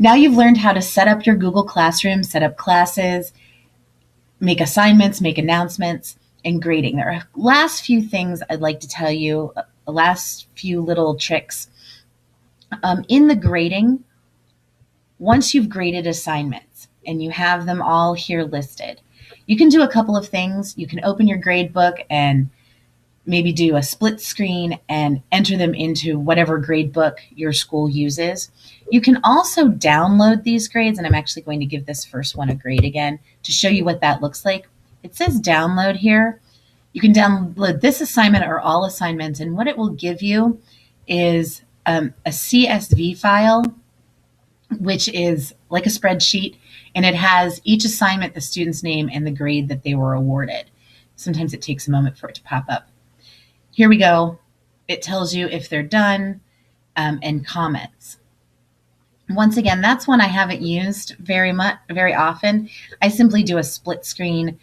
Now you've learned how to set up your Google Classroom, set up classes, make assignments, make announcements, and grading. There are last few things I'd like to tell you, last few little tricks. In the grading, once you've graded assignments and you have them all here listed, you can do a couple of things. You can open your grade book and maybe do a split screen and enter them into whatever grade book your school uses. You can also download these grades, and I'm actually going to give this first one a grade again to show you what that looks like. It says download here. You can download this assignment or all assignments, and what it will give you is a CSV file, which is like a spreadsheet, and it has each assignment, the student's name, and the grade that they were awarded. Sometimes it takes a moment for it to pop up. Here we go. It tells you if they're done and comments. Once again, that's one I haven't used very often. I simply do a split screen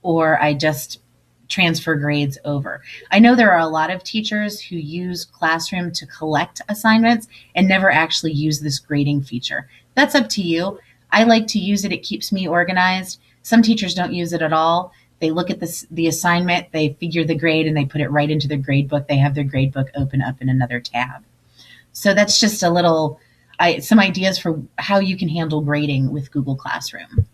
or I just transfer grades over. I know there are a lot of teachers who use Classroom to collect assignments and never actually use this grading feature. That's up to you. I like to use it. It keeps me organized. Some teachers don't use it at all. They look at the assignment, they figure the grade, and they put it right into their grade book. They have their grade book open up in another tab. So that's just a little, some ideas for how you can handle grading with Google Classroom.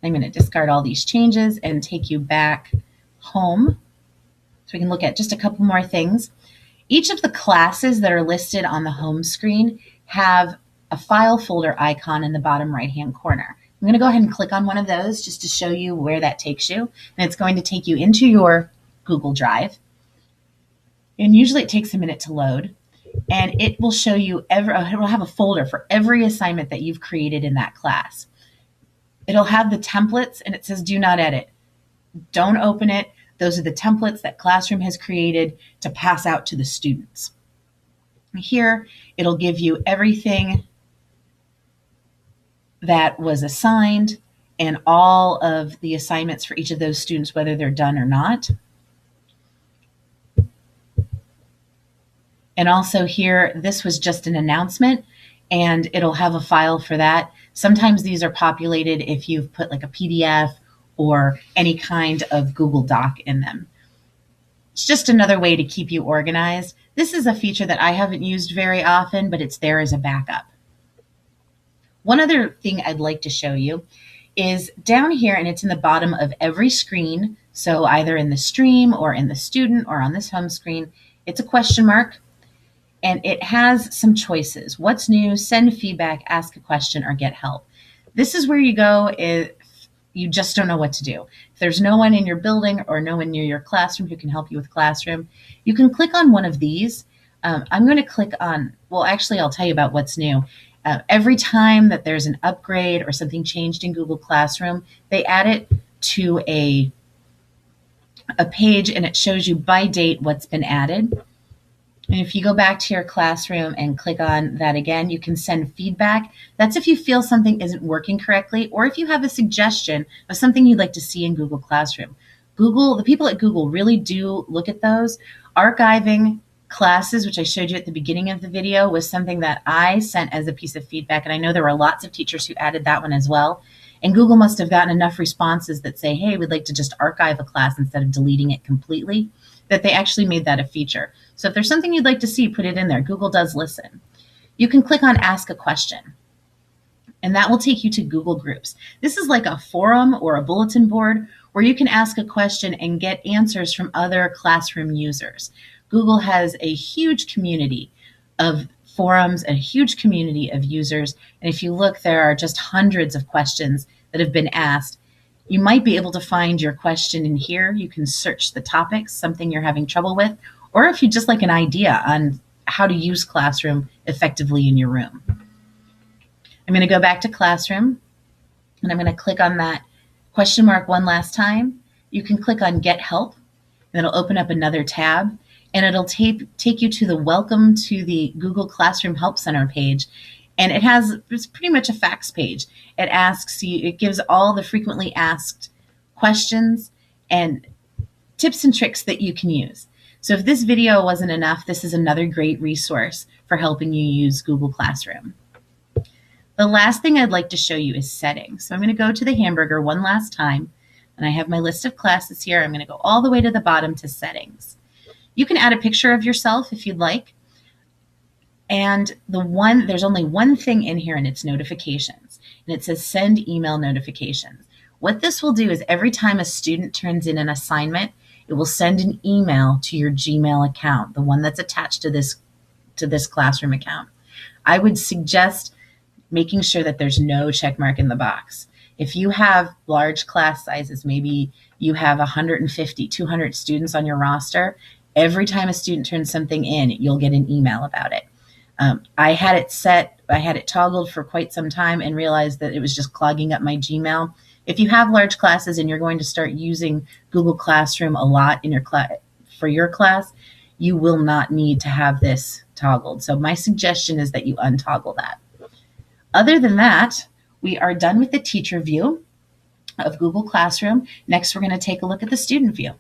I'm going to discard all these changes and take you back home so we can look at just a couple more things. Each of the classes that are listed on the home screen have a file folder icon in the bottom right-hand corner. I'm going to go ahead and click on one of those just to show you where that takes you. And it's going to take you into your Google Drive. And usually it takes a minute to load. And it will show you, it will have a folder for every assignment that you've created in that class. It'll have the templates and it says do not edit. Don't open it. Those are the templates that Classroom has created to pass out to the students. Here, it'll give you everything that was assigned and all of the assignments for each of those students, whether they're done or not. And also here, this was just an announcement, and it'll have a file for that. Sometimes these are populated if you've put like a PDF or any kind of Google Doc in them. It's just another way to keep you organized. This is a feature that I haven't used very often, but it's there as a backup. One other thing I'd like to show you is down here, and it's in the bottom of every screen. So either in the stream or in the student or on this home screen, it's a question mark. And it has some choices. What's new, send feedback, ask a question, or get help. This is where you go if you just don't know what to do. If there's no one in your building or no one near your classroom who can help you with Classroom, you can click on one of these. I'm going to click on, well, actually, I'll tell you about what's new. Every time that there's an upgrade or something changed in Google Classroom, they add it to a page, and it shows you by date what's been added. And if you go back to your classroom and click on that again, you can send feedback. That's if you feel something isn't working correctly, or if you have a suggestion of something you'd like to see in Google Classroom. The people at Google really do look at those. Archiving classes, which I showed you at the beginning of the video, was something that I sent as a piece of feedback. And I know there were lots of teachers who added that one as well. And Google must have gotten enough responses that say, hey, we'd like to just archive a class instead of deleting it completely, that they actually made that a feature. So if there's something you'd like to see, put it in there. Google does listen. You can click on Ask a Question, and that will take you to Google Groups. This is like a forum or a bulletin board where you can ask a question and get answers from other classroom users. Google has a huge community of forums, a huge community of users, and if you look, there are just hundreds of questions that have been asked. You might be able to find your question in here. You can search the topics, something you're having trouble with, or if you just like an idea on how to use Classroom effectively in your room. I'm going to go back to Classroom, and I'm going to click on that question mark one last time. You can click on Get Help, and it'll open up another tab, and it'll take you to the Welcome to the Google Classroom Help Center page. And it's pretty much a facts page. It asks you, it gives all the frequently asked questions and tips and tricks that you can use. So if this video wasn't enough, this is another great resource for helping you use Google Classroom. The last thing I'd like to show you is settings. So I'm going to go to the hamburger one last time, and I have my list of classes here. I'm going to go all the way to the bottom to settings. You can add a picture of yourself if you'd like. And there's only one thing in here, and it's notifications. And it says send email notifications. What this will do is every time a student turns in an assignment, it will send an email to your Gmail account, the one that's attached to this classroom account. I would suggest making sure that there's no check mark in the box. If you have large class sizes, maybe you have 150, 200 students on your roster, every time a student turns something in, you'll get an email about it. I had it toggled for quite some time and realized that it was just clogging up my Gmail. If you have large classes and you're going to start using Google Classroom a lot in for your class, you will not need to have this toggled. So my suggestion is that you untoggle that. Other than that, we are done with the teacher view of Google Classroom. Next, we're going to take a look at the student view.